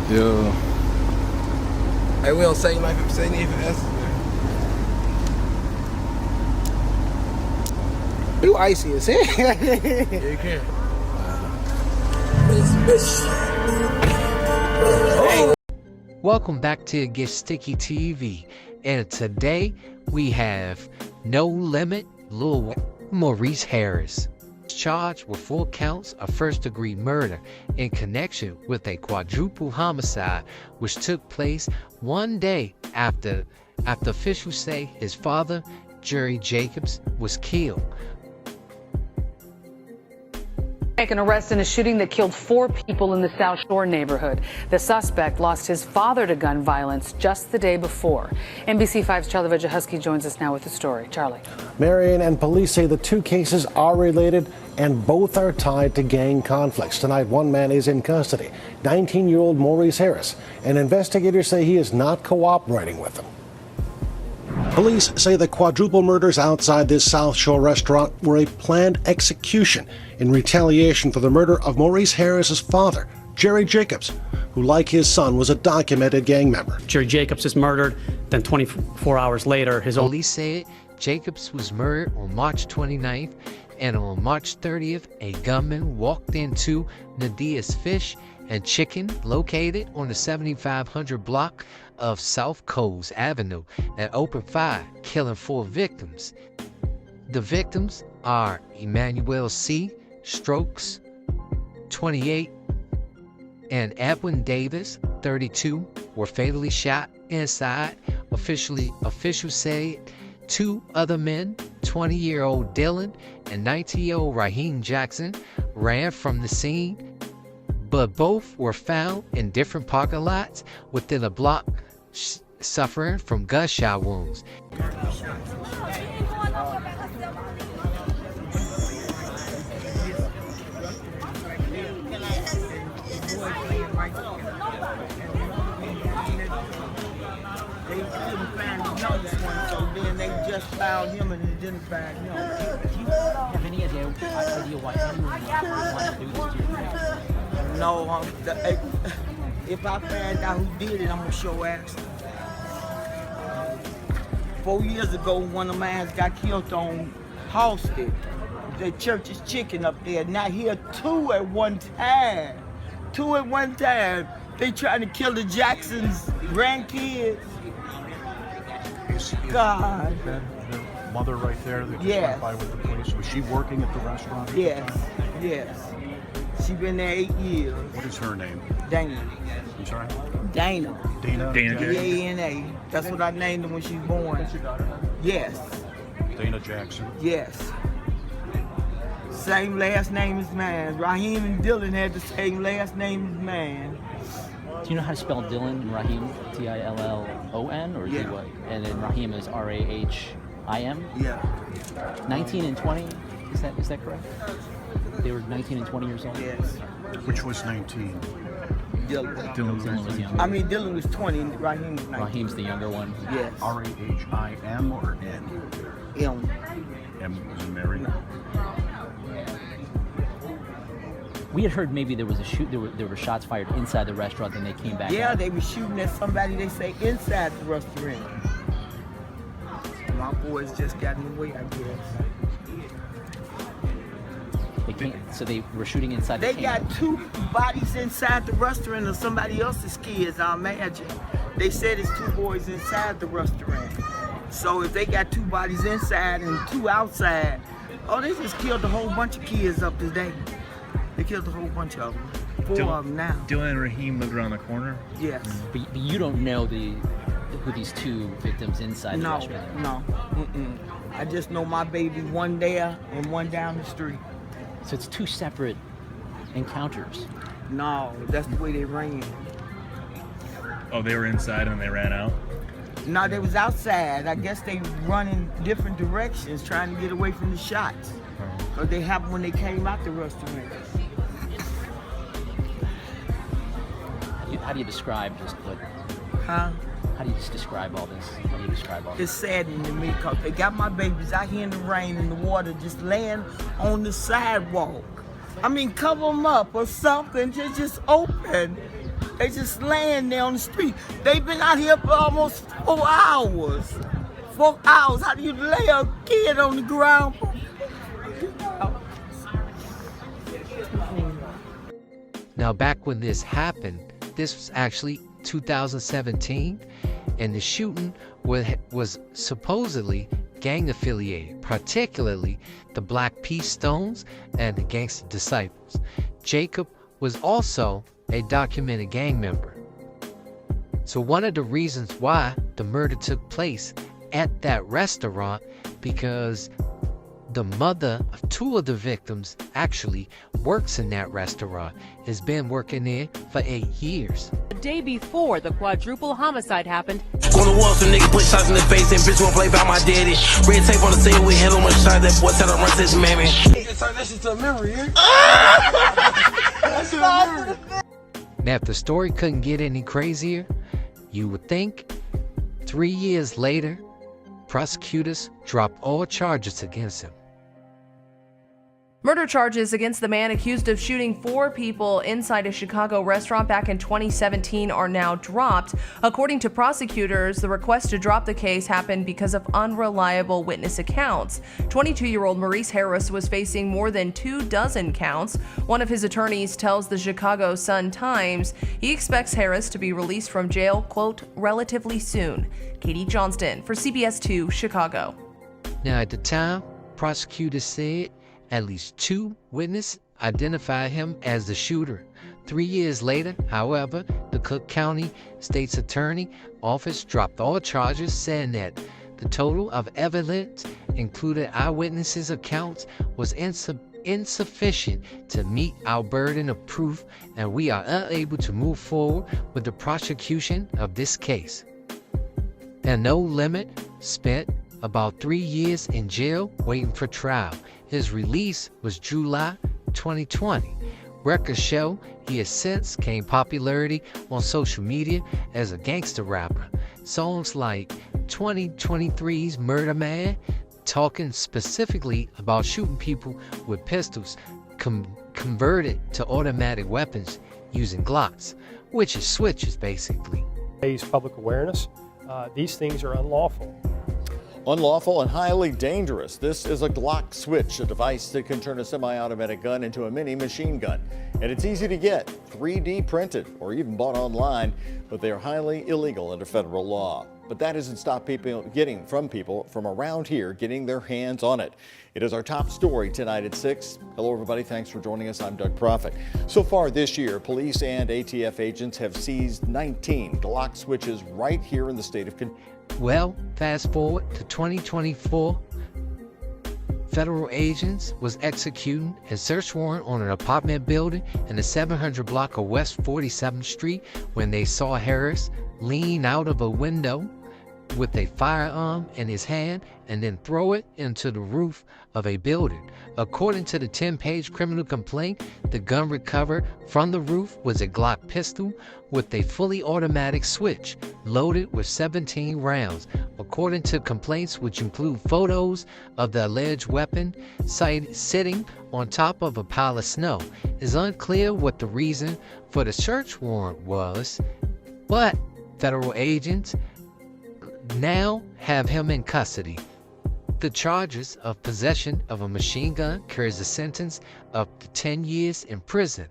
Yeah. Hey, we don't say like I'm saying it for us. You icy as hell. Yeah, you can. Welcome back to Get Sticky TV, and today we have Nolimit Lil Wet, Maurice Harris, charged with 4 counts of first-degree murder in connection with a quadruple homicide which took place one day after officials say his father, Jerry Jacobs, was killed. Make an arrest in a shooting that killed 4 people in the South Shore neighborhood. The suspect lost his father to gun violence just the day before. NBC5's Charlie Wojciechowski joins us now with the story. Charlie. Marion, and police say the 2 cases are related and both are tied to gang conflicts. Tonight, one man is in custody, 19-year-old Maurice Harris, and investigators say he is not cooperating with them. Police say the quadruple murders outside this South Shore restaurant were a planned execution in retaliation for the murder of Maurice Harris's father, Jerry Jacobs, who, like his son, was a documented gang member. Jerry Jacobs is murdered, then 24 hours later, his own... Police said Jacobs was murdered on March 29th, and on March 30th, a gunman walked into Nadia's Fish and Chicken, located on the 7500 block of South Coast Avenue, and opened fire, killing 4 victims. The victims are Emmanuel C. Strokes, 28, and Edwin Davis, 32, were fatally shot inside. Officials say 2 other men, 20-year-old Dylan and 19-year-old Raheem Jackson, ran from the scene, but both were found in different parking lots within a block, suffering from gunshot wounds. They couldn't find the youngest one, so then they just found him and they didn't find him. Do you have any idea why anyone wanted to do this to your family? No, if I find out who did it, I'm gonna show ass. 4 years ago, one of mine got killed on Halstead. The church's chicken up there. Now here 2 at one time. 2 at one time. They trying to kill the Jacksons' grandkids. God. That mother right there that just went by with the police, was she working at the restaurant? Yes. She been there 8 years. What is her name? Dana. I'm sorry? Dana. Dana D-A-N-A. That's what I named her when she was born. That's your daughter? Yes. Dana Jackson? Yes. Same last name as mine. Raheem and Dylan had the same last name as mine. Do you know how to spell Dylan and Raheem? Dillon, or yeah. what? And then Raheem is Rahim? Yeah. 19 and 20, is that correct? They were 19 and 20 years old? Yes. Which was 19? Dylan was young. I mean, Dylan was 20 and Raheem was 19. Raheem's the younger one? Yes. R-A-H-I-M or N? M. M was in Mary? No. We had heard maybe there was there were shots fired inside the restaurant, then they came back out. They were shooting at somebody, they say, inside the restaurant. My boys just got in the way, I guess. So they were shooting inside the They got 2 bodies inside the restaurant of somebody else's kids, I imagine. They said it's 2 boys inside the restaurant. So if they got 2 bodies inside and 2 outside, they just killed a whole bunch of kids up today. They killed a whhole bunch of them. 4 of them now. Dylan and Raheem lived around the corner? Yes. But you don't know who these 2 victims inside the restaurant are? No. I just know my baby, one there and one down the street. So it's 2 separate encounters? No, that's the way they ran. Oh, they were inside and they ran out? No, they was outside. I guess they run in different directions trying to get away from the shots. Because they happened when they came out the restaurant. How do you describe just what... Huh? How do you just describe all this? How do you describe all this? It's saddening to me because they got my babies out here in the rain and the water just laying on the sidewalk. I mean, cover them up or something, just open. They just laying there on the street. They've been out here for almost 4 hours. 4 hours. How do you lay a kid on the ground? Now, back when this happened, this was actually 2017, and the shooting was supposedly gang affiliated, particularly the Black Peace Stones and the Gangster Disciples. Jacob was also a documented gang member. So one of the reasons why the murder took place at that restaurant, because the mother of two of the victims actually works in that restaurant, has been working there for 8 years. The day before the quadruple homicide happened, On the wall, some nigga put shots in the face and bitch won't play about my daddy. Red tape on the sale, we hit on my shot. That boy tell him run this mammy. Turn that shit to a memory, yeah? Now, if the story couldn't get any crazier, you would think 3 years later, prosecutors dropped all charges against him. Murder charges against the man accused of shooting 4 people inside a Chicago restaurant back in 2017 are now dropped. According to prosecutors, the request to drop the case happened because of unreliable witness accounts. 22-year-old Maurice Harris was facing more than 24 counts. One of his attorneys tells the Chicago Sun-Times he expects Harris to be released from jail, quote, relatively soon. Katie Johnston for CBS 2 Chicago. Now, at the time, prosecutors said at least 2 witnesses identified him as the shooter. 3 years later, however, the Cook County State's Attorney Office dropped all charges, saying that the total of evidence, including eyewitnesses' accounts, was insufficient to meet our burden of proof, and we are unable to move forward with the prosecution of this case. And Nolimit spent about 3 years in jail waiting for trial. His release was July 2020. Records show he has since gained popularity on social media as a gangster rapper. Songs like 2023's Murder Man, talking specifically about shooting people with pistols converted to automatic weapons using Glocks, which is switches basically. Raise public awareness. These things are unlawful. Unlawful and highly dangerous. This is a Glock switch, a device that can turn a semi-automatic gun into a mini machine gun. And it's easy to get, 3D printed, or even bought online, but they are highly illegal under federal law. But that doesn't stop people from around here getting their hands on it. It is our top story tonight at 6. Hello, everybody. Thanks for joining us. I'm Doug Prophet. So far this year, police and ATF agents have seized 19 Glock switches right here in the state of Kentucky. Well, fast forward to 2024, federal agents was executing a search warrant on an apartment building in the 700 block of West 47th Street when they saw Harris lean out of a window with a firearm in his hand and then throw it into the roof of a building. According to the 10-page criminal complaint, the gun recovered from the roof was a Glock pistol with a fully automatic switch loaded with 17 rounds. According to complaints, which include photos of the alleged weapon sitting on top of a pile of snow, it's unclear what the reason for the search warrant was, but federal agents now have him in custody. The charges of possession of a machine gun carries a sentence of 10 years in prison.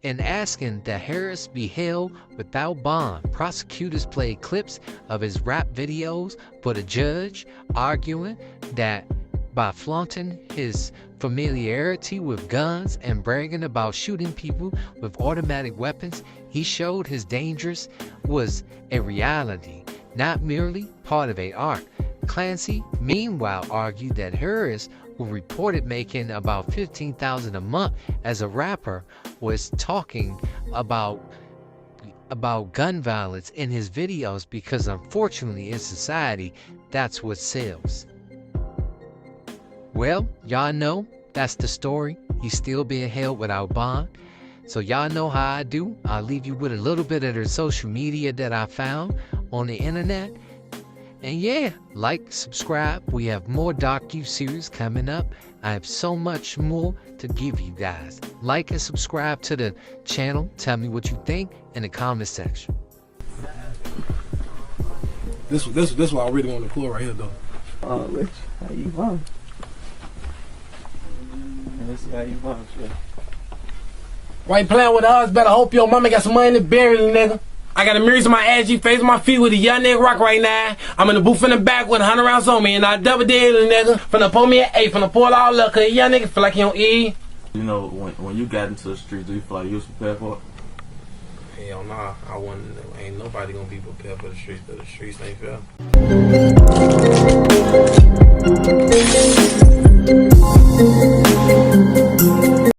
In asking that Harris be held without bond, prosecutors played clips of his rap videos for the judge, arguing that by flaunting his familiarity with guns and bragging about shooting people with automatic weapons, he showed his dangers was a reality, not merely part of a art. Clancy, meanwhile, argued that Harris, who reported making about $15,000 a month as a rapper, was talking about gun violence in his videos because unfortunately in society, that's what sells. Well, y'all know that's the story. He's still being held without bond. So y'all know how I do. I'll leave you with a little bit of the social media that I found on the internet. And yeah, like, subscribe. We have more docu-series coming up. I have so much more to give you guys. Like and subscribe to the channel. Tell me what you think in the comment section. This what I really want to pull right here, though. Oh, Rich, how you want? Let's see how you want, shit. Why you playing with us? Better hope your mama got some money to bury, nigga. I got a mirror in my ass, face on my feet with a young nigga rock right now. I'm in the booth in the back with 100 rounds on me, and I double did it, nigga. Finna pull me an 8, finna pull all up, cause a young nigga feel like he don't eat. You know, when you got into the streets, do you feel like you was prepared for it? Hell nah, I wasn't. Ain't nobody gonna be prepared for the streets, but the streets ain't fair.